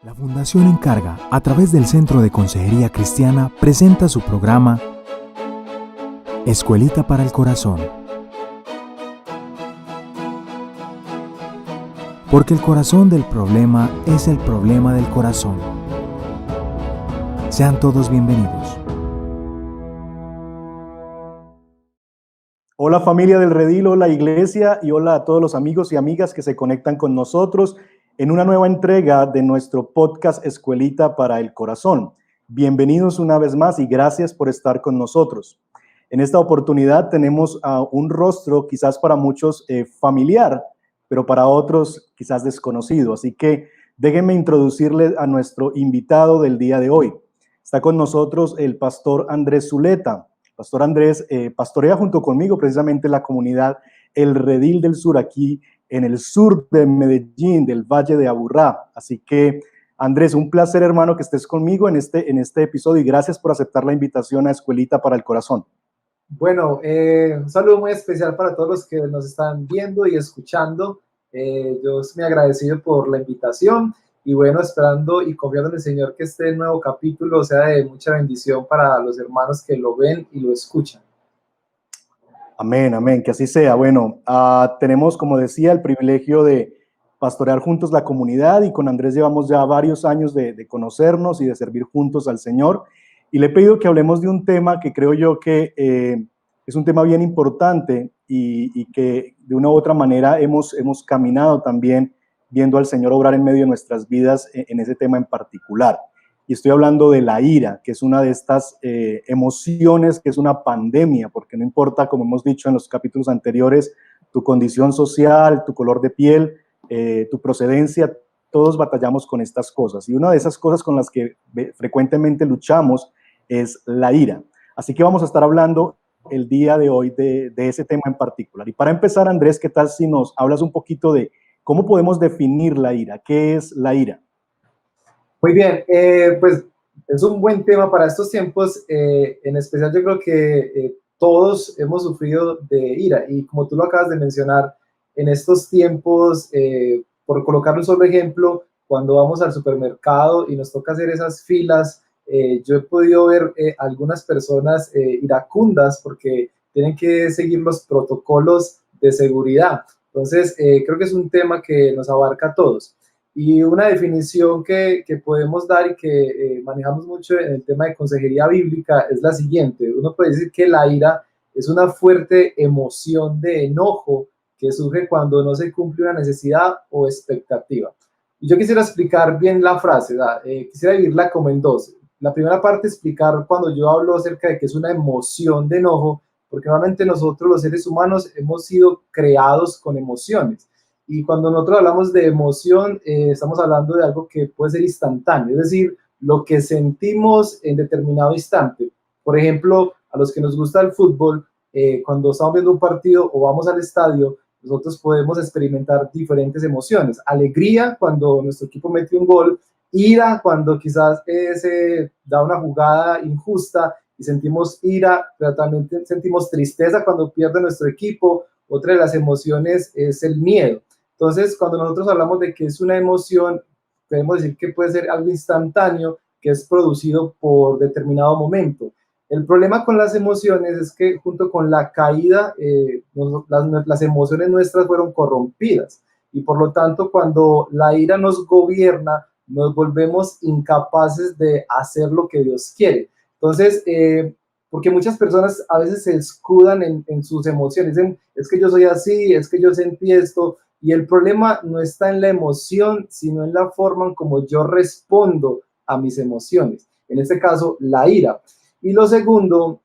La Fundación Encarga, a través del Centro de Consejería Cristiana, presenta su programa Escuelita para el Corazón. Porque el corazón del problema es el problema del corazón. Sean todos bienvenidos. Hola familia del Redil, hola iglesia y hola a todos los amigos y amigas que se conectan con nosotros en una nueva entrega de nuestro podcast Escuelita para el Corazón. Bienvenidos una vez más y gracias por estar con nosotros. En esta oportunidad tenemos un rostro quizás para muchos familiar, pero para otros quizás desconocido. Así que déjenme introducirles a nuestro invitado del día de hoy. Está con nosotros el pastor Andrés Zuleta. Pastor Andrés pastorea junto conmigo precisamente la comunidad El Redil del Sur, aquí en el sur de Medellín, del Valle de Aburrá. Así que, Andrés, un placer, hermano, que estés conmigo en este episodio y gracias por aceptar la invitación a Escuelita para el Corazón. Bueno, un saludo muy especial para todos los que nos están viendo y escuchando. Yo estoy muy agradecido por la invitación y bueno, esperando y confiando en el Señor que este nuevo capítulo sea de mucha bendición para los hermanos que lo ven y lo escuchan. Amén, amén, que así sea. Bueno, tenemos, como decía, el privilegio de pastorear juntos la comunidad y con Andrés llevamos ya varios años de conocernos y de servir juntos al Señor. Y le he pedido que hablemos de un tema que creo yo que es un tema bien importante y que de una u otra manera hemos caminado también viendo al Señor obrar en medio de nuestras vidas en ese tema en particular. Y estoy hablando de la ira, que es una de estas emociones, que es una pandemia, porque no importa, como hemos dicho en los capítulos anteriores, tu condición social, tu color de piel, tu procedencia, todos batallamos con estas cosas. Y una de esas cosas con las que frecuentemente luchamos es la ira. Así que vamos a estar hablando el día de hoy de ese tema en particular. Y para empezar, Andrés, ¿qué tal si nos hablas un poquito de cómo podemos definir la ira? ¿Qué es la ira? Muy bien, pues es un buen tema para estos tiempos. En especial yo creo que todos hemos sufrido de ira y como tú lo acabas de mencionar, en estos tiempos, por colocar un solo ejemplo, cuando vamos al supermercado y nos toca hacer esas filas, yo he podido ver algunas personas iracundas porque tienen que seguir los protocolos de seguridad. Entonces, creo que es un tema que nos abarca a todos. Y una definición que podemos dar y que manejamos mucho en el tema de consejería bíblica es la siguiente. Uno puede decir que la ira es una fuerte emoción de enojo que surge cuando no se cumple una necesidad o expectativa. Y yo quisiera explicar bien la frase, quisiera dividirla como en dos. La primera parte, explicar cuando yo hablo acerca de que es una emoción de enojo, porque normalmente nosotros los seres humanos hemos sido creados con emociones. Y cuando nosotros hablamos de emoción, estamos hablando de algo que puede ser instantáneo, es decir, lo que sentimos en determinado instante. Por ejemplo, a los que nos gusta el fútbol, cuando estamos viendo un partido o vamos al estadio, nosotros podemos experimentar diferentes emociones. Alegría cuando nuestro equipo mete un gol, ira cuando quizás se da una jugada injusta y sentimos ira, pero también sentimos tristeza cuando pierde nuestro equipo. Otra de las emociones es el miedo. Entonces, cuando nosotros hablamos de que es una emoción, podemos decir que puede ser algo instantáneo que es producido por determinado momento. El problema con las emociones es que junto con la caída, las emociones nuestras fueron corrompidas y por lo tanto cuando la ira nos gobierna, nos volvemos incapaces de hacer lo que Dios quiere. Entonces, porque muchas personas a veces se escudan en sus emociones, dicen, es que yo soy así, es que yo sentí esto, y el problema no está en la emoción, sino en la forma en como yo respondo a mis emociones. En este caso, la ira. Y lo segundo,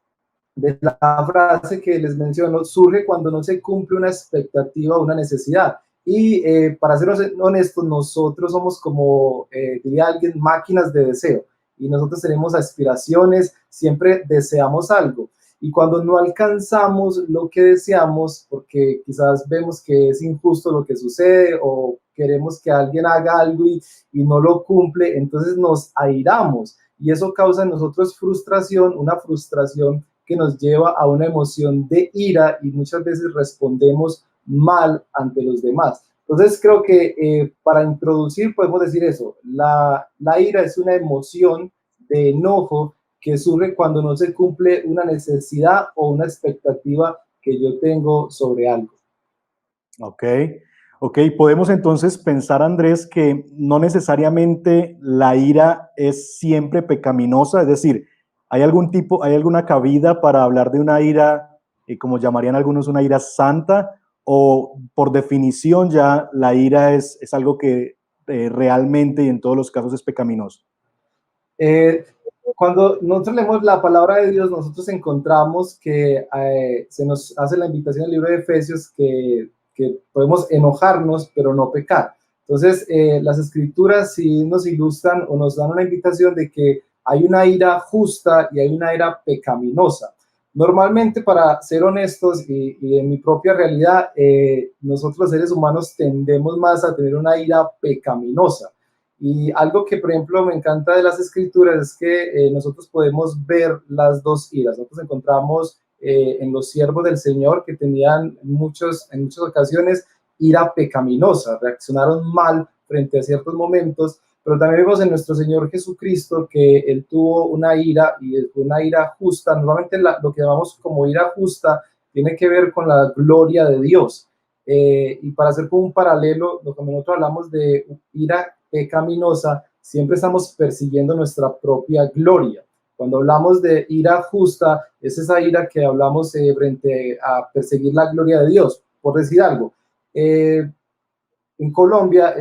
de la frase que les menciono, surge cuando no se cumple una expectativa o una necesidad. Y para ser honestos, nosotros somos como, diría alguien, máquinas de deseo. Y nosotros tenemos aspiraciones, siempre deseamos algo. Y cuando no alcanzamos lo que deseamos, porque quizás vemos que es injusto lo que sucede o queremos que alguien haga algo y no lo cumple, entonces nos airamos. Y eso causa en nosotros frustración, una frustración que nos lleva a una emoción de ira y muchas veces respondemos mal ante los demás. Entonces creo que para introducir podemos decir eso, la ira es una emoción de enojo que surge cuando no se cumple una necesidad o una expectativa que yo tengo sobre algo. Ok, ok, podemos entonces pensar, Andrés, que no necesariamente la ira es siempre pecaminosa, es decir, hay alguna cabida para hablar de una ira, como llamarían algunos, una ira santa, o por definición ya la ira es algo que realmente y en todos los casos es pecaminoso? Eh, Cuando nosotros leemos la palabra de Dios, nosotros encontramos que se nos hace la invitación en el libro de Efesios que podemos enojarnos, pero no pecar. Entonces, las escrituras sí nos ilustran o nos dan una invitación de que hay una ira justa y hay una ira pecaminosa. Normalmente, para ser honestos y en mi propia realidad, nosotros los seres humanos tendemos más a tener una ira pecaminosa. Y algo que, por ejemplo, me encanta de las escrituras es que nosotros podemos ver las dos iras. Nosotros encontramos en los siervos del Señor que tenían en muchas ocasiones ira pecaminosa, reaccionaron mal frente a ciertos momentos, pero también vemos en nuestro Señor Jesucristo que Él tuvo una ira y una ira justa. Normalmente lo que llamamos como ira justa tiene que ver con la gloria de Dios. Y para hacer como un paralelo, lo que nosotros hablamos de ira pecaminosa, siempre estamos persiguiendo nuestra propia gloria. Cuando hablamos de ira justa, es esa ira que hablamos frente a perseguir la gloria de Dios. Por decir algo, en Colombia,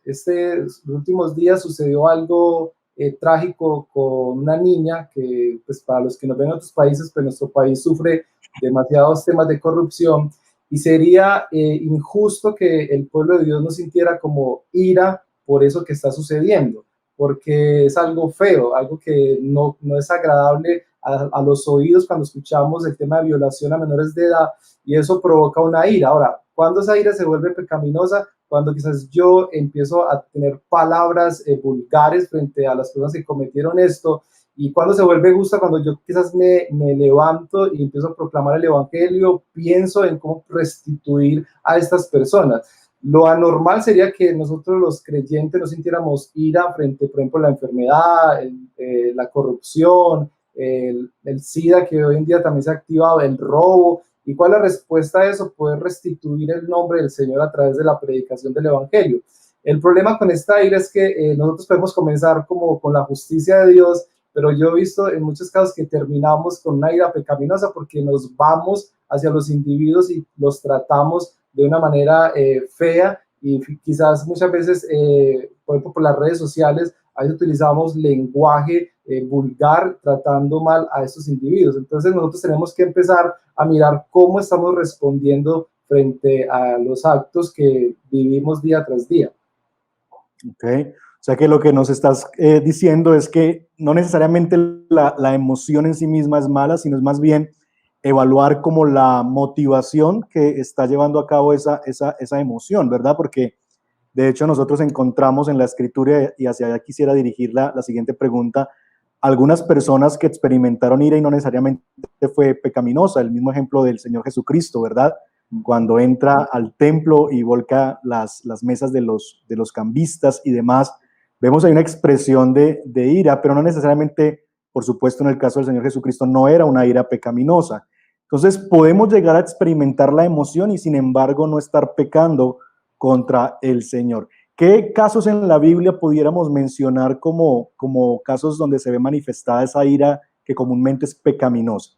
los últimos días sucedió algo trágico con una niña que, pues para los que nos ven en otros países, pues nuestro país sufre demasiados temas de corrupción y sería injusto que el pueblo de Dios no sintiera como ira por eso que está sucediendo, porque es algo feo, algo que no es agradable a los oídos cuando escuchamos el tema de violación a menores de edad y eso provoca una ira. Ahora, ¿cuándo esa ira se vuelve pecaminosa? Cuando quizás yo empiezo a tener palabras vulgares frente a las personas que cometieron esto, y cuando se vuelve justa, cuando yo quizás me levanto y empiezo a proclamar el evangelio, pienso en cómo restituir a estas personas. Lo anormal sería que nosotros los creyentes no sintiéramos ira frente, por ejemplo, a la enfermedad, la corrupción, el SIDA que hoy en día también se ha activado, el robo. ¿Y cuál es la respuesta a eso? Poder restituir el nombre del Señor a través de la predicación del evangelio. El problema con esta ira es que nosotros podemos comenzar como con la justicia de Dios, pero yo he visto en muchos casos que terminamos con una ira pecaminosa porque nos vamos hacia los individuos y los tratamos de una manera fea y quizás muchas veces, por ejemplo, por las redes sociales, ahí utilizamos lenguaje vulgar tratando mal a estos individuos. Entonces nosotros tenemos que empezar a mirar cómo estamos respondiendo frente a los actos que vivimos día tras día. Ok, o sea que lo que nos estás diciendo es que no necesariamente la emoción en sí misma es mala, sino es más bien evaluar como la motivación que está llevando a cabo esa emoción, ¿verdad? Porque de hecho nosotros encontramos en la escritura, y hacia allá quisiera dirigir la siguiente pregunta, algunas personas que experimentaron ira y no necesariamente fue pecaminosa, el mismo ejemplo del Señor Jesucristo, ¿verdad? Cuando entra al templo y volca las mesas de los cambistas y demás, vemos ahí una expresión de ira, pero no necesariamente, por supuesto, en el caso del Señor Jesucristo, no era una ira pecaminosa. Entonces, podemos llegar a experimentar la emoción y, sin embargo, no estar pecando contra el Señor. ¿Qué casos en la Biblia pudiéramos mencionar como casos donde se ve manifestada esa ira que comúnmente es pecaminosa?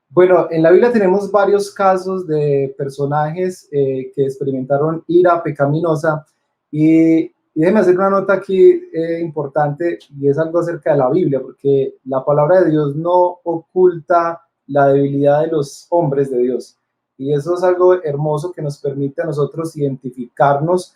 Bueno, en la Biblia tenemos varios casos de personajes que experimentaron ira pecaminosa y déjeme hacer una nota aquí importante y es algo acerca de la Biblia, porque la palabra de Dios no oculta la debilidad de los hombres de Dios y eso es algo hermoso que nos permite a nosotros identificarnos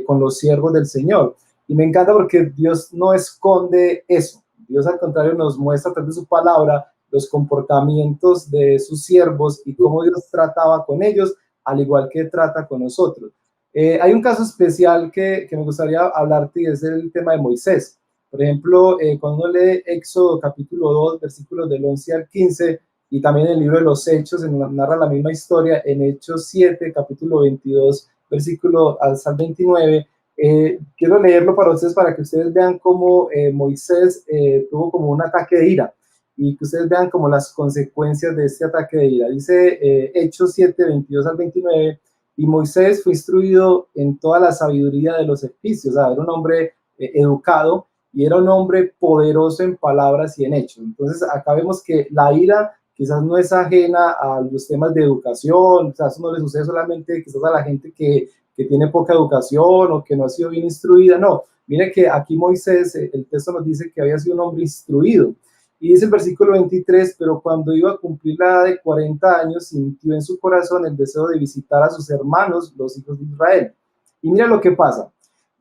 con los siervos del Señor. Y me encanta porque Dios no esconde eso, Dios al contrario nos muestra a través de su palabra los comportamientos de sus siervos y cómo Dios trataba con ellos, al igual que trata con nosotros. Hay un caso especial que me gustaría hablarte y es el tema de Moisés. Por ejemplo, cuando uno lee Éxodo capítulo 2, versículos del 11 al 15, y también el libro de los Hechos, narra la misma historia en Hechos 7, capítulo 22, versículo hasta el 29. Quiero leerlo para ustedes, para que ustedes vean cómo Moisés tuvo como un ataque de ira, y que ustedes vean como las consecuencias de este ataque de ira. Dice Hechos 7, 22 al 29, y Moisés fue instruido en toda la sabiduría de los egipcios. O sea, era un hombre educado, y era un hombre poderoso en palabras y en hechos. Entonces acá vemos que la ira quizás no es ajena a los temas de educación. O sea, eso no le sucede solamente quizás a la gente que tiene poca educación o que no ha sido bien instruida. No, mire que aquí Moisés, el texto nos dice que había sido un hombre instruido. Y dice el versículo 23, pero cuando iba a cumplir la edad de 40 años, sintió en su corazón el deseo de visitar a sus hermanos, los hijos de Israel. Y mira lo que pasa.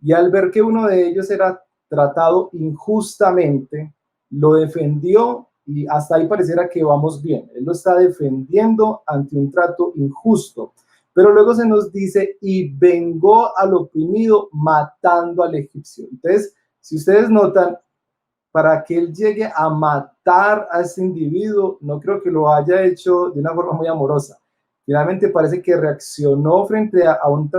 Y al ver que uno de ellos era tratado injustamente, lo defendió, y hasta ahí pareciera que vamos bien. Él lo está defendiendo ante un trato injusto. Pero luego se nos dice, y vengó al oprimido matando al egipcio. Entonces, si ustedes notan, para que él llegue a matar a ese individuo, no creo que lo haya hecho de una forma muy amorosa. Finalmente parece que reaccionó frente a un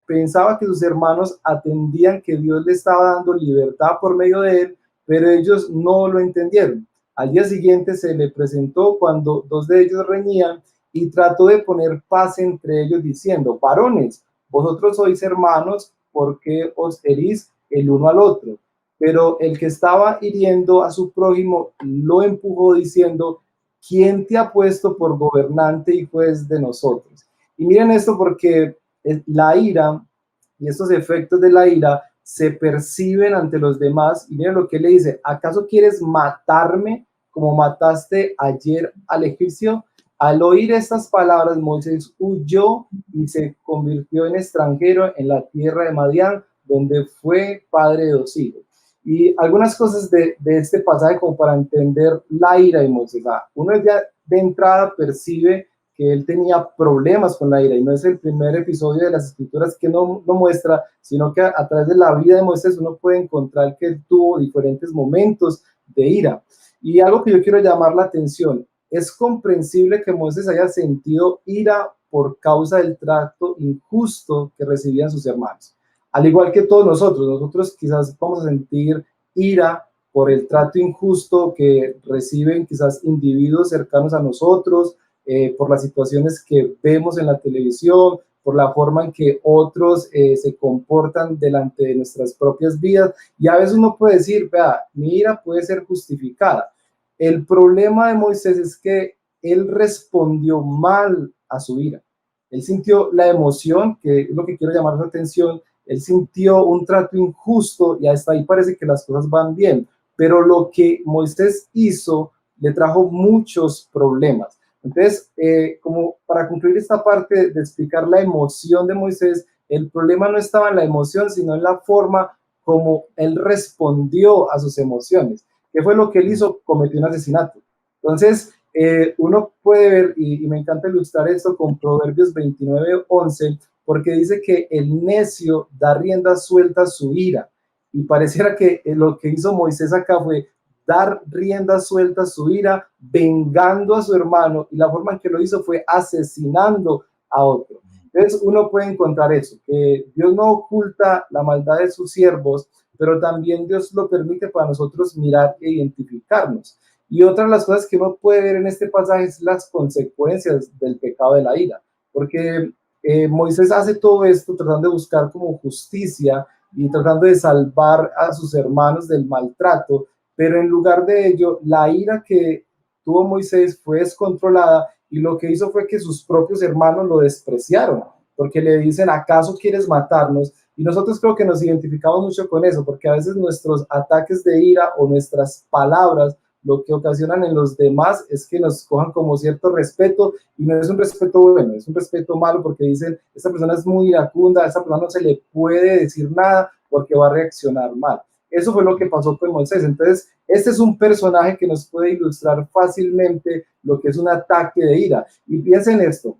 pensaba que sus hermanos atendían que Dios le estaba dando libertad por medio de él, pero ellos no lo entendieron. Al día siguiente se le presentó cuando dos de ellos reñían, y trató de poner paz entre ellos diciendo, varones, vosotros sois hermanos, ¿por qué os herís el uno al otro? Pero el que estaba hiriendo a su prójimo lo empujó diciendo, ¿quién te ha puesto por gobernante y juez de nosotros? Y miren esto, porque la ira y estos efectos de la ira se perciben ante los demás. Y miren lo que le dice, ¿acaso quieres matarme como mataste ayer al egipcio? Al oír estas palabras, Moisés huyó y se convirtió en extranjero en la tierra de Madián, donde fue padre de 2 hijos. Y algunas cosas de este pasaje como para entender la ira de Moisés. Uno ya de entrada percibe que él tenía problemas con la ira, y no es el primer episodio de las escrituras que no muestra, sino que a través de la vida de Moisés uno puede encontrar que él tuvo diferentes momentos de ira. Y algo que yo quiero llamar la atención, es comprensible que Moisés haya sentido ira por causa del trato injusto que recibían sus hermanos. Al igual que todos nosotros quizás vamos a sentir ira por el trato injusto que reciben quizás individuos cercanos a nosotros, por las situaciones que vemos en la televisión, por la forma en que otros se comportan delante de nuestras propias vidas. Y a veces uno puede decir, vea, mi ira puede ser justificada. El problema de Moisés es que él respondió mal a su ira. Él sintió la emoción, que es lo que quiero llamar su atención. Él sintió un trato injusto, y hasta ahí parece que las cosas van bien. Pero lo que Moisés hizo le trajo muchos problemas. Entonces, como para concluir esta parte de explicar la emoción de Moisés, el problema no estaba en la emoción, sino en la forma como él respondió a sus emociones. ¿Qué fue lo que él hizo? Cometió un asesinato. Entonces, uno puede ver, y me encanta ilustrar esto con Proverbios 29:11, porque dice que el necio da rienda suelta a su ira. Y pareciera que lo que hizo Moisés acá fue dar rienda suelta a su ira, vengando a su hermano, y la forma en que lo hizo fue asesinando a otro. Entonces uno puede encontrar eso, que Dios no oculta la maldad de sus siervos, pero también Dios lo permite para nosotros mirar e identificarnos. Y otra de las cosas que uno puede ver en este pasaje es las consecuencias del pecado de la ira, porque Moisés hace todo esto tratando de buscar como justicia y tratando de salvar a sus hermanos del maltrato, pero en lugar de ello, la ira que tuvo Moisés fue descontrolada, y lo que hizo fue que sus propios hermanos lo despreciaron, porque le dicen, ¿acaso quieres matarnos? Y nosotros creo que nos identificamos mucho con eso, porque a veces nuestros ataques de ira o nuestras palabras lo que ocasionan en los demás es que nos cojan como cierto respeto, y no es un respeto bueno, es un respeto malo, porque dicen, esta persona es muy iracunda, a esta persona no se le puede decir nada porque va a reaccionar mal. Eso fue lo que pasó con Moisés. Entonces, este es un personaje que nos puede ilustrar fácilmente lo que es un ataque de ira. Y piensen esto,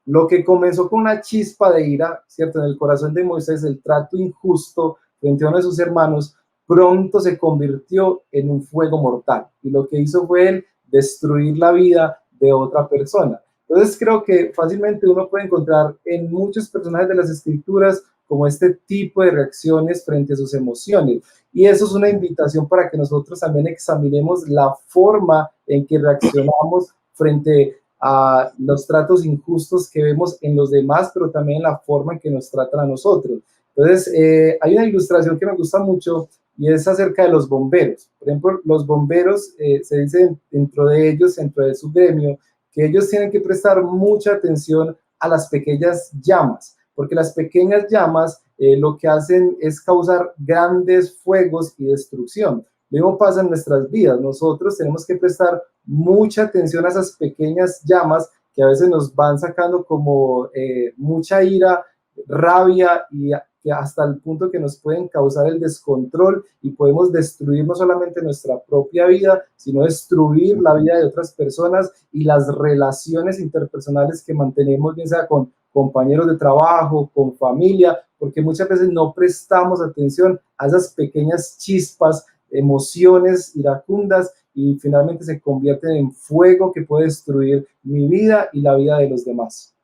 lo que comenzó con una chispa de ira, ¿cierto? En el corazón de Moisés, el trato injusto frente a uno de sus hermanos, pronto se convirtió en un fuego mortal. Y lo que hizo fue él destruir la vida de otra persona. Entonces creo que fácilmente uno puede encontrar en muchos personajes de las escrituras como este tipo de reacciones frente a sus emociones. Y eso es una invitación para que nosotros también examinemos la forma en que reaccionamos frente a los tratos injustos que vemos en los demás, pero también la forma en que nos tratan a nosotros. Entonces, hay una ilustración que me gusta mucho y es acerca de los bomberos. Por ejemplo, los bomberos, se dice dentro de ellos, dentro de su gremio, que ellos tienen que prestar mucha atención a las pequeñas llamas, porque las pequeñas llamas lo que hacen es causar grandes fuegos y destrucción. Lo mismo pasa en nuestras vidas. Nosotros tenemos que prestar mucha atención a esas pequeñas llamas que a veces nos van sacando como mucha ira, rabia y que hasta el punto que nos pueden causar el descontrol y podemos destruir no solamente nuestra propia vida, sino destruir la vida de otras personas y las relaciones interpersonales que mantenemos, bien sea con compañeros de trabajo, con familia, porque muchas veces no prestamos atención a esas pequeñas chispas, emociones iracundas y finalmente se convierten en fuego que puede destruir mi vida y la vida de los demás.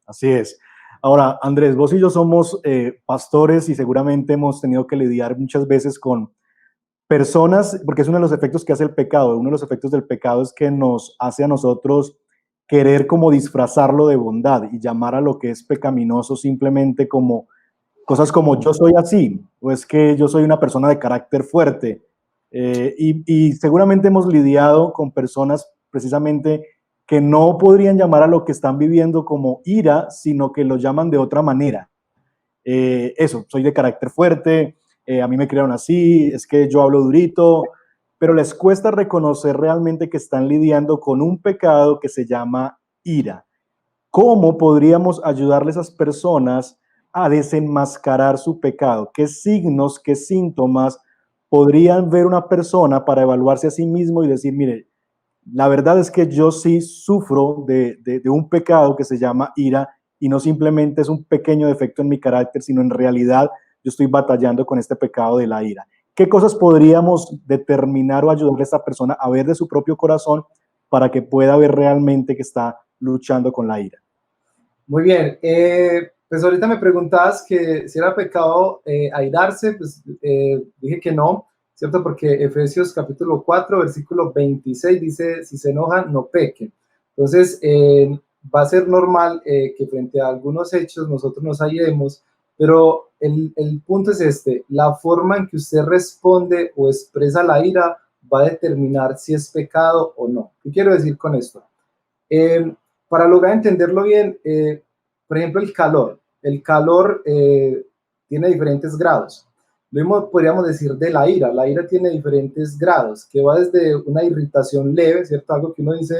Así es. Ahora, Andrés, vos y yo somos pastores y seguramente hemos tenido que lidiar muchas veces con personas, porque es uno de los efectos que hace el pecado. Uno de los efectos del pecado es que nos hace a nosotros querer como disfrazarlo de bondad y llamar a lo que es pecaminoso simplemente como cosas como yo soy así, o es que yo soy una persona de carácter fuerte. Y seguramente hemos lidiado con personas precisamente que no podrían llamar a lo que están viviendo como ira, sino que lo llaman de otra manera. Eso, soy de carácter fuerte, a mí me criaron así, es que yo hablo durito, pero les cuesta reconocer realmente que están lidiando con un pecado que se llama ira. ¿Cómo podríamos ayudarle a esas personas a desenmascarar su pecado? ¿Qué signos, qué síntomas podrían ver una persona para evaluarse a sí mismo y decir, mire, la verdad es que yo sí sufro de un pecado que se llama ira y no simplemente es un pequeño defecto en mi carácter, sino en realidad yo estoy batallando con este pecado de la ira? ¿Qué cosas podríamos determinar o ayudarle a esta persona a ver de su propio corazón para que pueda ver realmente que está luchando con la ira? Muy bien, pues ahorita me preguntabas que si era pecado airarse, pues dije que no, ¿cierto? Porque Efesios capítulo 4, versículo 26 dice, si se enojan, no pequen. Entonces, va a ser normal que frente a algunos hechos nosotros nos airemos, pero el punto es este, la forma en que usted responde o expresa la ira va a determinar si es pecado o no. ¿Qué quiero decir con esto? Para lograr entenderlo bien, por ejemplo, el calor. El calor tiene diferentes grados. Lo mismo podríamos decir de la ira. La ira tiene diferentes grados, que va desde una irritación leve, ¿cierto? Algo que uno dice,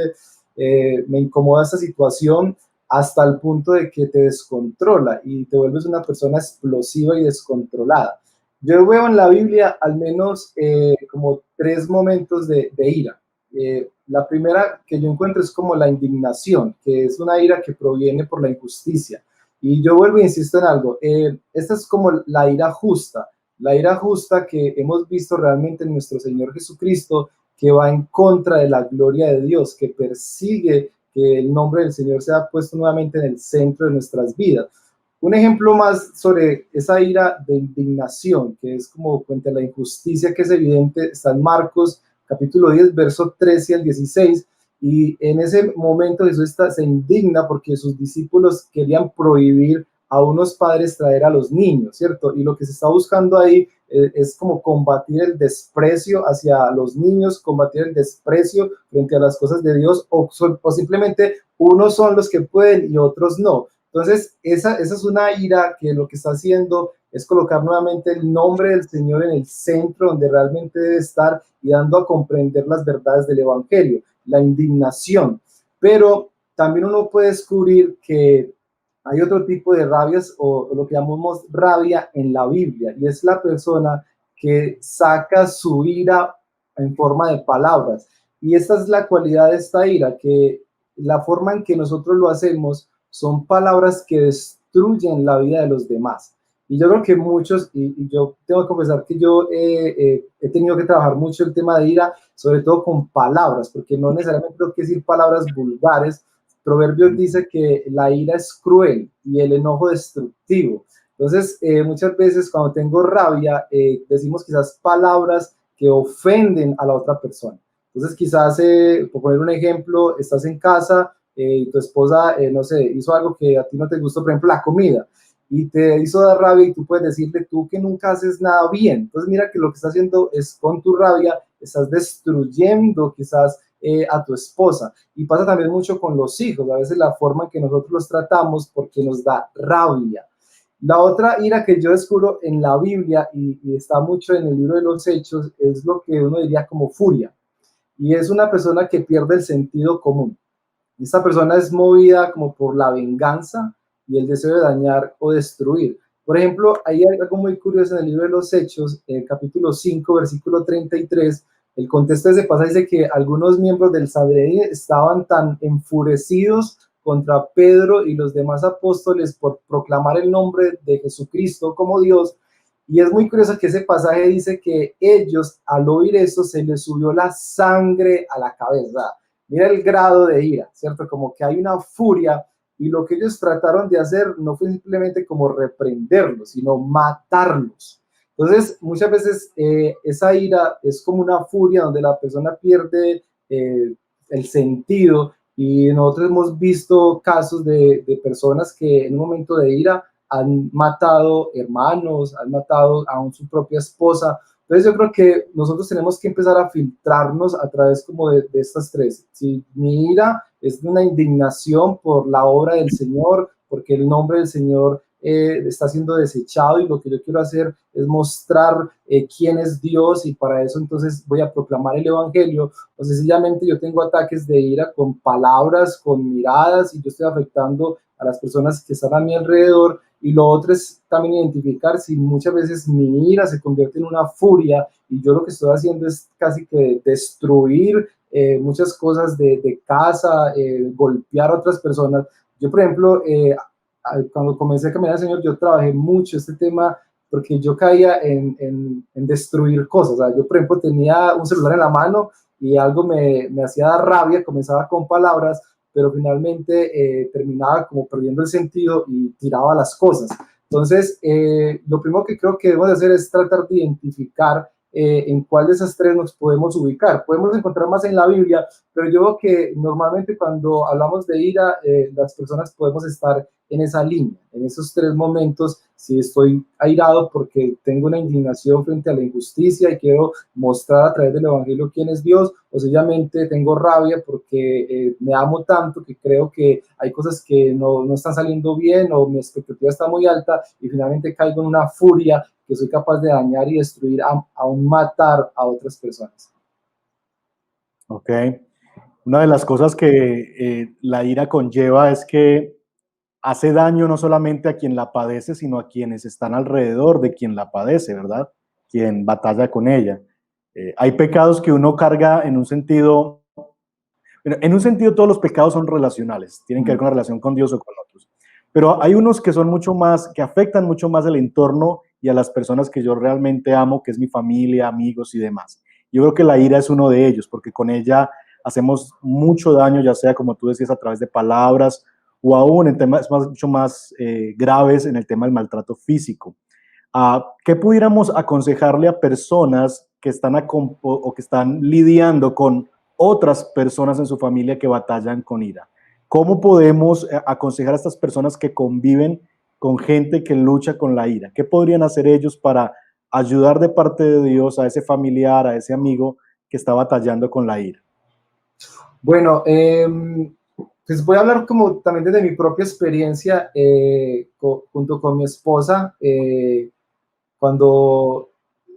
me incomoda esta situación, hasta el punto de que te descontrola y te vuelves una persona explosiva y descontrolada. Yo veo en la Biblia al menos como 3 momentos de ira. La primera que yo encuentro es como la indignación, que es una ira que proviene por la injusticia. Y yo vuelvo e insisto en algo, esta es como la ira justa que hemos visto realmente en nuestro Señor Jesucristo, que va en contra de la gloria de Dios, que persigue que el nombre del Señor sea puesto nuevamente en el centro de nuestras vidas. Un ejemplo más sobre esa ira de indignación, que es como frente a la injusticia que es evidente, está en Marcos capítulo 10, verso 13 al 16, y en ese momento Jesús se indigna porque sus discípulos querían prohibir a unos padres traer a los niños, ¿cierto? Y lo que se está buscando ahí es como combatir el desprecio hacia los niños, combatir el desprecio frente a las cosas de Dios, o simplemente unos son los que pueden y otros no. Entonces, esa es una ira que lo que está haciendo es colocar nuevamente el nombre del Señor en el centro donde realmente debe estar y dando a comprender las verdades del Evangelio, la indignación. Pero también uno puede descubrir que hay otro tipo de rabias o lo que llamamos rabia en la Biblia, y es la persona que saca su ira en forma de palabras. Y esta es la cualidad de esta ira, que la forma en que nosotros lo hacemos son palabras que destruyen la vida de los demás. Y yo creo que muchos, y yo tengo que confesar que yo he tenido que trabajar mucho el tema de ira, sobre todo con palabras, porque no necesariamente tengo que decir palabras vulgares. Proverbios dice que la ira es cruel y el enojo destructivo. Entonces, muchas veces cuando tengo rabia, decimos quizás palabras que ofenden a la otra persona. Entonces, quizás, por poner un ejemplo, estás en casa y tu esposa, no sé, hizo algo que a ti no te gustó, por ejemplo, la comida, y te hizo dar rabia y tú puedes decirle tú que nunca haces nada bien. Entonces, mira que lo que estás haciendo es con tu rabia, estás destruyendo quizás a tu esposa. Y pasa también mucho con los hijos, a veces la forma en que nosotros los tratamos porque nos da rabia. La otra ira que yo descubro en la Biblia y está mucho en el libro de los Hechos es lo que uno diría como furia. Y es una persona que pierde el sentido común. Esta persona es movida como por la venganza y el deseo de dañar o destruir. Por ejemplo, hay algo muy curioso en el libro de los Hechos, en el capítulo 5, versículo 33. El contexto de ese pasaje dice que algunos miembros del Sanedrín estaban tan enfurecidos contra Pedro y los demás apóstoles por proclamar el nombre de Jesucristo como Dios. Y es muy curioso que ese pasaje dice que ellos, al oír eso, se les subió la sangre a la cabeza. Mira el grado de ira, ¿cierto? Como que hay una furia, y lo que ellos trataron de hacer no fue simplemente como reprenderlos, sino matarlos. Entonces, muchas veces esa ira es como una furia donde la persona pierde el sentido, y nosotros hemos visto casos de personas que en un momento de ira han matado hermanos, han matado aún su propia esposa. Entonces yo creo que nosotros tenemos que empezar a filtrarnos a través como de estas tres. Si mi ira es una indignación por la obra del Señor, porque el nombre del Señor está siendo desechado, y lo que yo quiero hacer es mostrar quién es Dios, y para eso entonces voy a proclamar el Evangelio. O sencillamente yo tengo ataques de ira con palabras, con miradas, y yo estoy afectando a las personas que están a mi alrededor. Y lo otro es también identificar si muchas veces mi ira se convierte en una furia, y yo lo que estoy haciendo es casi que destruir muchas cosas de casa, golpear a otras personas. Yo, por ejemplo, cuando comencé a caminar al Señor, yo trabajé mucho este tema, porque yo caía en destruir cosas. O sea, yo, por ejemplo, tenía un celular en la mano y algo me hacía dar rabia, comenzaba con palabras, pero finalmente terminaba como perdiendo el sentido y tiraba las cosas. Entonces, lo primero que creo que debemos de hacer es tratar de identificar en cuál de esas tres nos podemos ubicar. Podemos encontrar más en la Biblia, pero yo veo que normalmente cuando hablamos de ira, las personas podemos estar en esa línea, en esos tres momentos. Si estoy airado porque tengo una indignación frente a la injusticia y quiero mostrar a través del Evangelio quién es Dios, o sencillamente tengo rabia porque me amo tanto que creo que hay cosas que no están saliendo bien, o mi expectativa está muy alta, y finalmente caigo en una furia que soy capaz de dañar y destruir, aún matar a otras personas. Ok. Una de las cosas que la ira conlleva es que hace daño no solamente a quien la padece, sino a quienes están alrededor de quien la padece, ¿verdad? Quien batalla con ella. Hay pecados que uno carga en un sentido, todos los pecados son relacionales, tienen que ver con la relación con Dios o con otros. Pero hay unos que son mucho más, que afectan mucho más el entorno y a las personas que yo realmente amo, que es mi familia, amigos y demás. Yo creo que la ira es uno de ellos, porque con ella hacemos mucho daño, ya sea, como tú decías, a través de palabras, o aún en temas mucho más graves, en el tema del maltrato físico. ¿Qué pudiéramos aconsejarle a personas que están o que están lidiando con otras personas en su familia que batallan con ira? ¿Cómo podemos aconsejar a estas personas que conviven con gente que lucha con la ira? ¿Qué podrían hacer ellos para ayudar de parte de Dios a ese familiar, a ese amigo que está batallando con la ira? Bueno, pues voy a hablar como también desde mi propia experiencia junto con mi esposa. Cuando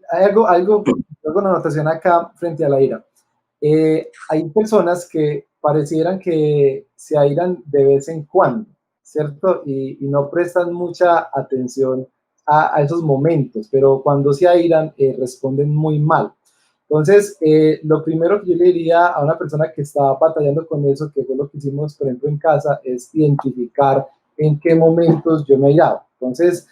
hay algo, una anotación acá frente a la ira. Hay personas que parecieran que se airan de vez en cuando, ¿cierto? Y no prestan mucha atención a esos momentos, pero cuando se airan responden muy mal. Entonces, lo primero que yo le diría a una persona que está batallando con eso, que fue lo que hicimos, por ejemplo, en casa, es identificar en qué momentos yo me airaba. Entonces,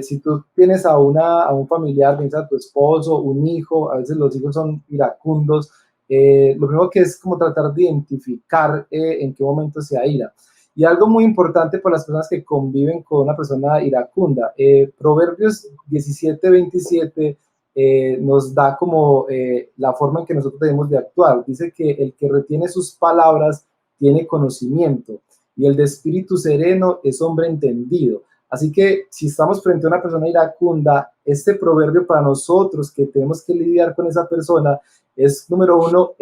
Si tú tienes a un familiar, piensa a tu esposo, un hijo, a veces los hijos son iracundos, lo primero que es como tratar de identificar en qué momento se aira. Y algo muy importante para las personas que conviven con una persona iracunda, Proverbios 17:27 nos da como la forma en que nosotros debemos de actuar. Dice que el que retiene sus palabras tiene conocimiento y el de espíritu sereno es hombre entendido. Así que si estamos frente a una persona iracunda, este proverbio para nosotros que tenemos que lidiar con esa persona es, número uno,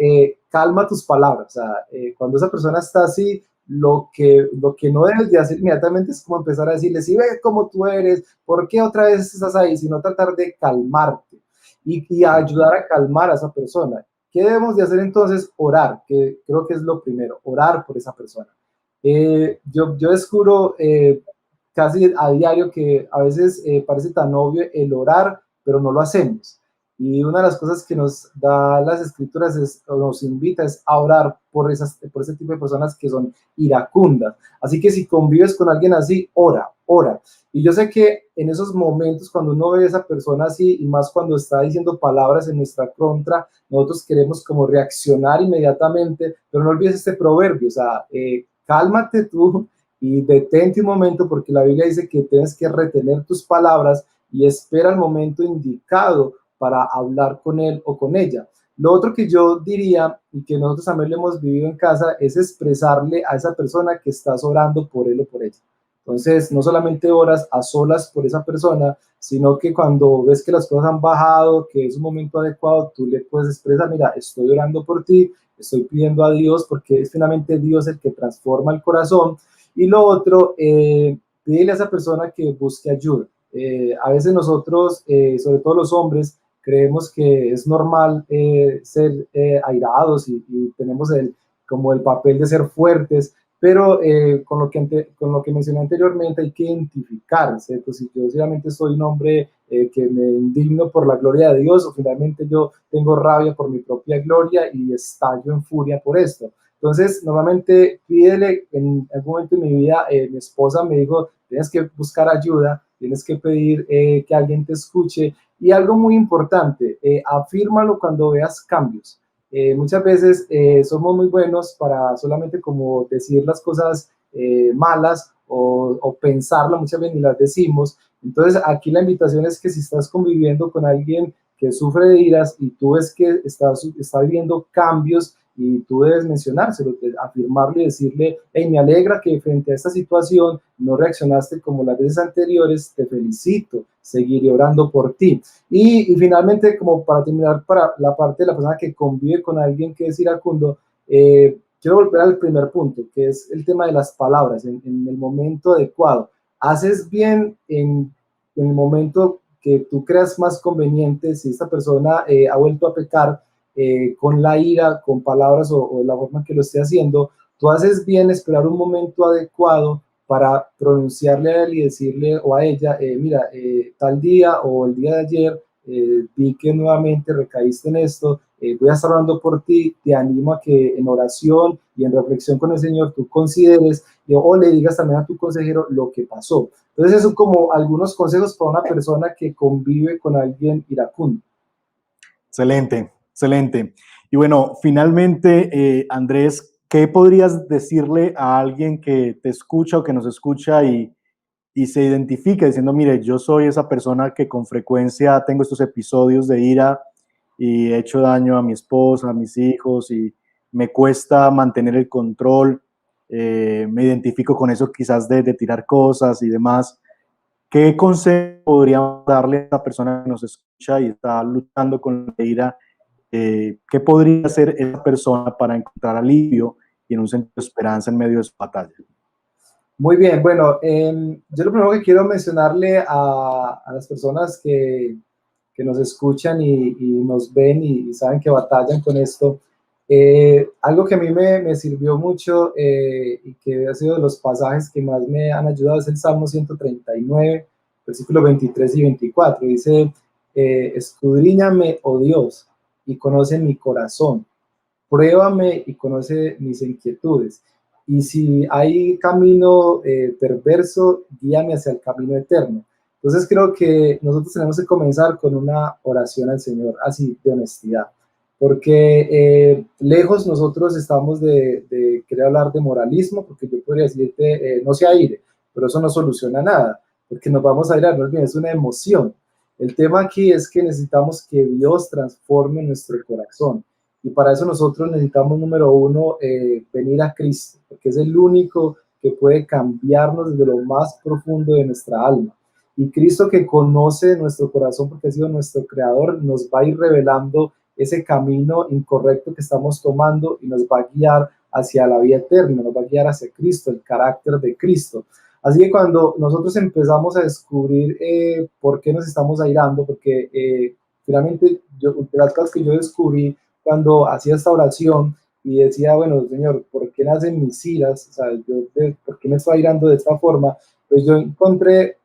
calma tus palabras. O sea, cuando esa persona está así, lo que no debes de hacer inmediatamente es como empezar a decirle, si ves cómo tú eres, ¿por qué otra vez estás ahí? Sino tratar de calmarte y ayudar a calmar a esa persona. ¿Qué debemos de hacer entonces? Orar, que creo que es lo primero, orar por esa persona. Yo descubro casi a diario que a veces parece tan obvio el orar, pero no lo hacemos. Y una de las cosas que nos da las escrituras o nos invita es a orar por ese tipo de personas que son iracundas. Así que si convives con alguien así, ora, ora. Y yo sé que en esos momentos, cuando uno ve a esa persona así, y más cuando está diciendo palabras en nuestra contra, nosotros queremos como reaccionar inmediatamente, pero no olvides este proverbio, o sea, cálmate tú y detente un momento, porque la Biblia dice que tienes que retener tus palabras y espera el momento indicado para hablar con él o con ella. Lo otro que yo diría, y que nosotros también lo hemos vivido en casa, es expresarle a esa persona que estás orando por él o por ella. Entonces, no solamente oras a solas por esa persona, sino que cuando ves que las cosas han bajado, que es un momento adecuado, tú le puedes expresar, mira, estoy orando por ti, estoy pidiendo a Dios, porque es finalmente Dios el que transforma el corazón. Y lo otro, pídele a esa persona que busque ayuda. A veces nosotros, sobre todo los hombres, creemos que es normal ser airados y tenemos como el papel de ser fuertes, pero con lo que mencioné anteriormente hay que identificar, ¿cierto? Si yo solamente soy un hombre que me indigno por la gloria de Dios, o finalmente yo tengo rabia por mi propia gloria y estallo en furia por esto. Entonces, normalmente pídele, en algún momento de mi vida, mi esposa me dijo, tienes que buscar ayuda, tienes que pedir que alguien te escuche. Y algo muy importante, afírmalo cuando veas cambios. Muchas veces somos muy buenos para solamente como decir las cosas malas o pensarlas, muchas veces ni las decimos. Entonces, aquí la invitación es que si estás conviviendo con alguien que sufre de iras y tú ves que está viviendo cambios, y tú debes mencionárselo, afirmarlo y decirle, hey, me alegra que frente a esta situación no reaccionaste como las veces anteriores, te felicito, seguiré orando por ti. Y finalmente, como para terminar, para la parte de la persona que convive con alguien que es iracundo, quiero volver al primer punto, que es el tema de las palabras, en el momento adecuado. Haces bien en el momento que tú creas más conveniente. Si esta persona ha vuelto a pecar, con la ira, con palabras o la forma en que lo esté haciendo, tú haces bien esperar un momento adecuado para pronunciarle a él y decirle o a ella, mira, tal día o el día de ayer vi que nuevamente recaíste en esto, voy a estar orando por ti, te animo a que en oración y en reflexión con el Señor tú consideres o le digas también a tu consejero lo que pasó. Entonces, esos son como algunos consejos para una persona que convive con alguien iracundo. Excelente, excelente. Y bueno, finalmente, Andrés, ¿qué podrías decirle a alguien que te escucha o que nos escucha y se identifica diciendo, mire, yo soy esa persona que con frecuencia tengo estos episodios de ira y he hecho daño a mi esposa, a mis hijos y me cuesta mantener el control, me identifico con eso quizás de tirar cosas y demás? ¿Qué consejo podríamos darle a esa persona que nos escucha y está luchando con la ira? ¿Qué podría hacer esa persona para encontrar alivio y en un sentido de esperanza en medio de su batalla? Muy bien, bueno, yo lo primero que quiero mencionarle a las personas que nos escuchan y nos ven y saben que batallan con esto, algo que a mí me sirvió mucho y que ha sido de los pasajes que más me han ayudado es el Salmo 139, versículos 23 y 24. Dice, escudriñame, oh Dios, y conoce mi corazón, pruébame y conoce mis inquietudes. Y si hay camino perverso, guíame hacia el camino eterno. Entonces creo que nosotros tenemos que comenzar con una oración al Señor, así de honestidad, porque lejos nosotros estamos de querer hablar de moralismo, porque yo podría decirte, no se aire, pero eso no soluciona nada, porque nos vamos a airar, no, es una emoción. El tema aquí es que necesitamos que Dios transforme nuestro corazón, y para eso nosotros necesitamos, número uno, venir a Cristo, porque es el único que puede cambiarnos desde lo más profundo de nuestra alma. Y Cristo, que conoce nuestro corazón porque ha sido nuestro creador, nos va a ir revelando ese camino incorrecto que estamos tomando y nos va a guiar hacia la vida eterna, nos va a guiar hacia Cristo, el carácter de Cristo. Así que cuando nosotros empezamos a descubrir por qué nos estamos airando, porque finalmente de las cosas que yo descubrí cuando hacía esta oración y decía, bueno, Señor, ¿por qué nacen mis iras? O sea, ¿por qué me estoy airando de esta forma? Pues yo encontré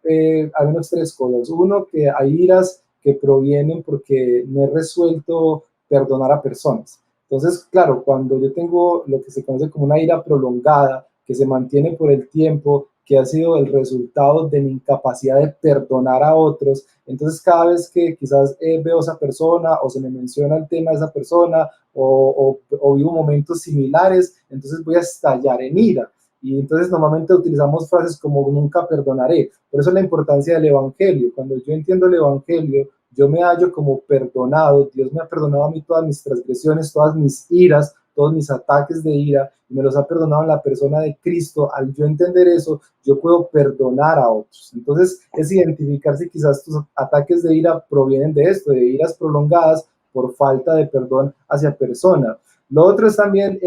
al menos tres cosas. Uno, que hay iras que provienen porque no he resuelto perdonar a personas. Entonces, claro, cuando yo tengo lo que se conoce como una ira prolongada, que se mantiene por el tiempo, que ha sido el resultado de mi incapacidad de perdonar a otros, entonces cada vez que quizás veo a esa persona o se me menciona el tema de esa persona o vivo momentos similares, entonces voy a estallar en ira. Y entonces normalmente utilizamos frases como nunca perdonaré. Por eso la importancia del Evangelio. Cuando yo entiendo el Evangelio, yo me hallo como perdonado. Dios me ha perdonado a mí todas mis transgresiones, todas mis iras, todos mis ataques de ira, y me los ha perdonado en la persona de Cristo. Al yo entender eso, yo puedo perdonar a otros. Entonces es identificar si quizás tus ataques de ira provienen de esto, de iras prolongadas por falta de perdón hacia persona. Lo otro es también...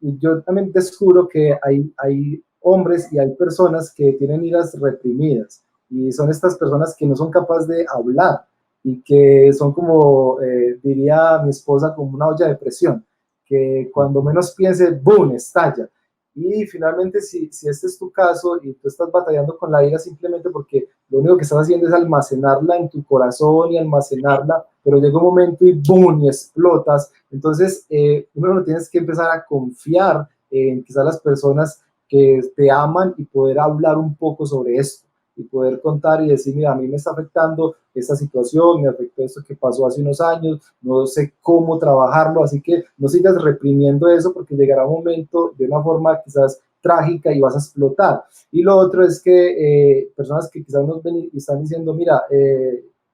yo también descubro que hay hombres y hay personas que tienen iras reprimidas, y son estas personas que no son capaces de hablar y que son como, diría mi esposa, como una olla de presión, que cuando menos piense, ¡boom!, estalla. Y finalmente, si este es tu caso y tú estás batallando con la ira simplemente porque lo único que estás haciendo es almacenarla en tu corazón y almacenarla, pero llega un momento y ¡boom!, y explotas. Entonces, uno tienes que empezar a confiar en quizás las personas que te aman y poder hablar un poco sobre esto y poder contar y decir, mira, a mí me está afectando esta situación, me afectó esto que pasó hace unos años, no sé cómo trabajarlo, así que no sigas reprimiendo eso porque llegará un momento de una forma quizás trágica y vas a explotar. Y lo otro es que personas que quizás nos ven y están diciendo, mira,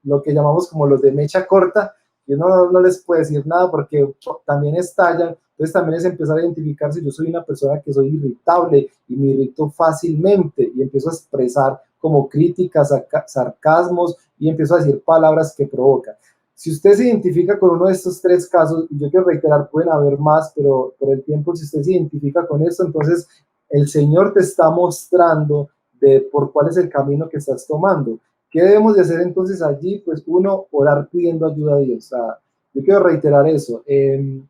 lo que llamamos como los de mecha corta, yo no les puedo decir nada porque también estallan. Entonces también es empezar a identificar si yo soy una persona que soy irritable y me irrito fácilmente y empiezo a expresar como críticas, sarcasmos, y empiezo a decir palabras que provocan. Si usted se identifica con uno de estos tres casos, y yo quiero reiterar, pueden haber más, pero por el tiempo, si usted se identifica con esto, entonces el Señor te está mostrando por cuál es el camino que estás tomando. ¿Qué debemos de hacer entonces allí? Pues uno, orar pidiendo ayuda a Dios. O sea, yo quiero reiterar eso. El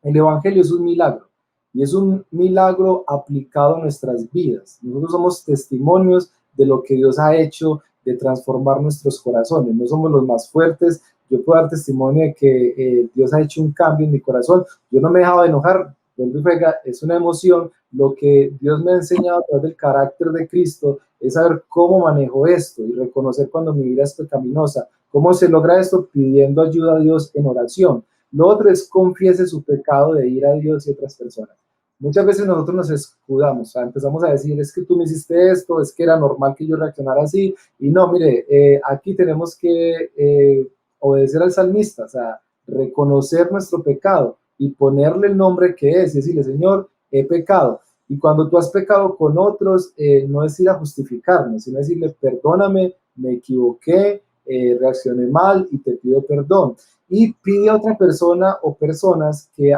Evangelio es un milagro, y es un milagro aplicado a nuestras vidas. Nosotros somos testimonios de lo que Dios ha hecho, de transformar nuestros corazones. No somos los más fuertes. Yo puedo dar testimonio de que Dios ha hecho un cambio en mi corazón. Yo no me he dejado de enojar. Es una emoción. Lo que Dios me ha enseñado a través del carácter de Cristo es saber cómo manejo esto y reconocer cuando mi vida es pecaminosa. ¿Cómo se logra esto? Pidiendo ayuda a Dios en oración. Lo otro es confiese su pecado de ir a Dios y a otras personas. Muchas veces nosotros nos escudamos, o sea, empezamos a decir, es que tú me hiciste esto, es que era normal que yo reaccionara así, y no, mire, aquí tenemos que obedecer al salmista, o sea, reconocer nuestro pecado y ponerle el nombre que es, y decirle, Señor, he pecado. Y cuando tú has pecado con otros, no es ir a justificarme, sino decirle, perdóname, me equivoqué, reaccioné mal y te pido perdón. Y pide a otra persona o personas que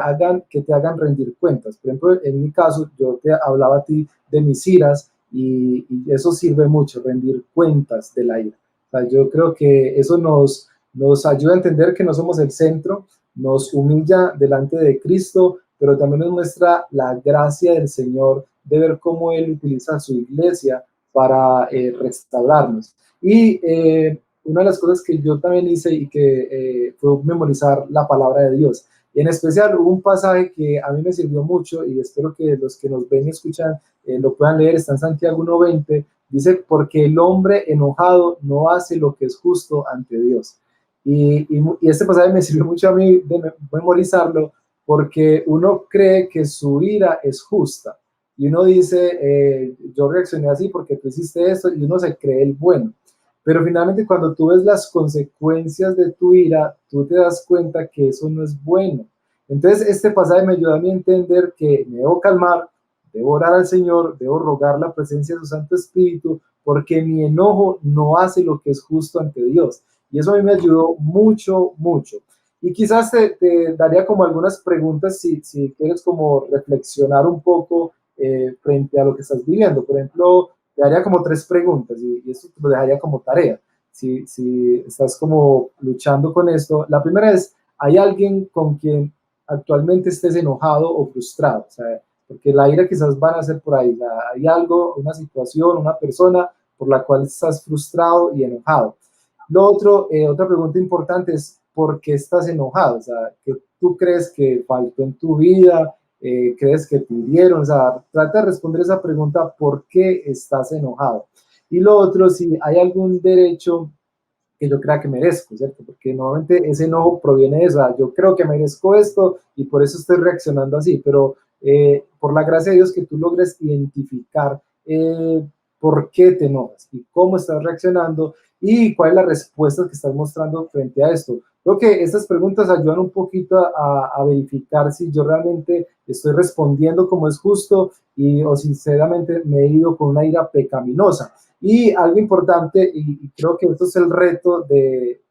te hagan rendir cuentas. Por ejemplo, en mi caso, yo te hablaba a ti de mis iras, y eso sirve mucho, rendir cuentas de la ira. O sea, yo creo que eso nos ayuda a entender que no somos el centro, nos humilla delante de Cristo, pero también nos muestra la gracia del Señor de ver cómo Él utiliza su iglesia para restaurarnos. Y una de las cosas que yo también hice y que fue memorizar la palabra de Dios. Y en especial hubo un pasaje que a mí me sirvió mucho y espero que los que nos ven y escuchan lo puedan leer. Está en Santiago 1:20, Dice, porque el hombre enojado no hace lo que es justo ante Dios. Y este pasaje me sirvió mucho a mí de memorizarlo, porque uno cree que su ira es justa. Y uno dice, yo reaccioné así porque tú hiciste esto, y uno se cree el bueno. Pero finalmente cuando tú ves las consecuencias de tu ira, tú te das cuenta que eso no es bueno. Entonces este pasaje me ayuda a mí a entender que me debo calmar, debo orar al Señor, debo rogar la presencia de su Santo Espíritu, porque mi enojo no hace lo que es justo ante Dios. Y eso a mí me ayudó mucho, mucho. Y quizás te daría como algunas preguntas si quieres como reflexionar un poco frente a lo que estás viviendo. Por ejemplo, te daría como 3 preguntas y esto te lo dejaría como tarea. Si estás como luchando con esto, la primera es, ¿hay alguien con quien actualmente estés enojado o frustrado? O sea, porque la ira quizás van a ser por ahí. O sea, hay algo, una situación, una persona por la cual estás frustrado y enojado. Lo otro, otra pregunta importante es, ¿por qué estás enojado? O sea, ¿qué tú crees que faltó en tu vida? ¿Crees que te hirieron? O sea, trata de responder esa pregunta, ¿por qué estás enojado? Y lo otro, si hay algún derecho que yo crea que merezco, ¿cierto? Porque normalmente ese enojo proviene de eso, o sea, yo creo que merezco esto y por eso estoy reaccionando así, pero por la gracia de Dios que tú logres identificar por qué te enojas y cómo estás reaccionando y cuál es la respuesta que estás mostrando frente a esto. Creo que estas preguntas ayudan un poquito a verificar si yo realmente estoy respondiendo como es justo o sinceramente me he ido con una ira pecaminosa. Y algo importante, y creo que esto es el reto de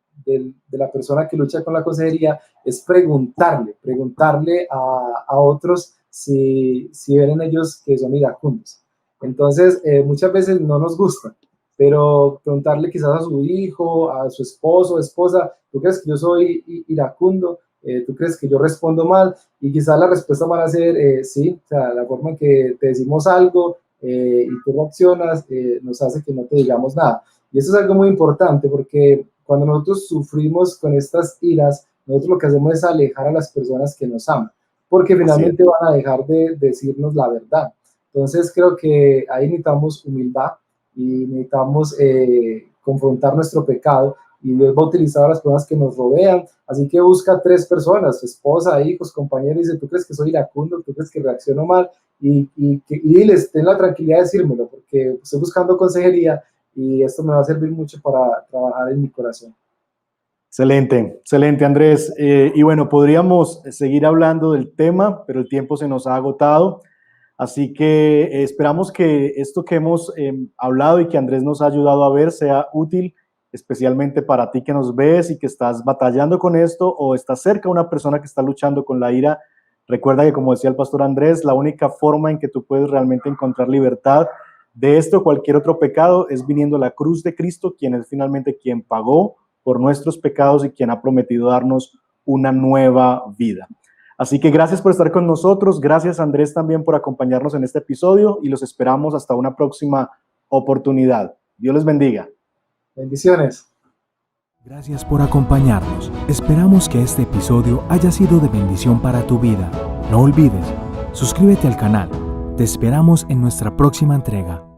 la persona que lucha con la consejería, es preguntarle a otros si ven en ellos que son iracundos. Entonces, muchas veces no nos gusta, pero preguntarle quizás a su hijo, a su esposo o esposa, ¿tú crees que yo soy iracundo? ¿Tú crees que yo respondo mal? Y quizás la respuesta van a ser sí, o sea, la forma en que te decimos algo y tú reaccionas nos hace que no te digamos nada. Y eso es algo muy importante porque cuando nosotros sufrimos con estas iras, nosotros lo que hacemos es alejar a las personas que nos aman, porque finalmente van a dejar de decirnos la verdad. Entonces creo que ahí necesitamos humildad y necesitamos confrontar nuestro pecado y Dios va a utilizar a las personas que nos rodean. Así que busca 3 personas, tu esposa, hijos, compañeros, y dice, ¿tú crees que soy iracundo? ¿Tú crees que reacciono mal? Y diles, ten la tranquilidad de decírmelo, porque estoy buscando consejería y esto me va a servir mucho para trabajar en mi corazón. Excelente, excelente, Andrés. Y bueno, podríamos seguir hablando del tema, pero el tiempo se nos ha agotado. Así que esperamos que esto que hemos hablado y que Andrés nos ha ayudado a ver sea útil, especialmente para ti que nos ves y que estás batallando con esto o estás cerca de una persona que está luchando con la ira. Recuerda que, como decía el pastor Andrés, la única forma en que tú puedes realmente encontrar libertad de esto o cualquier otro pecado es viniendo a la cruz de Cristo, quien es finalmente quien pagó por nuestros pecados y quien ha prometido darnos una nueva vida. Así que gracias por estar con nosotros. Gracias, Andrés, también por acompañarnos en este episodio y los esperamos hasta una próxima oportunidad. Dios les bendiga. Bendiciones. Gracias por acompañarnos. Esperamos que este episodio haya sido de bendición para tu vida. No olvides, suscríbete al canal. Te esperamos en nuestra próxima entrega.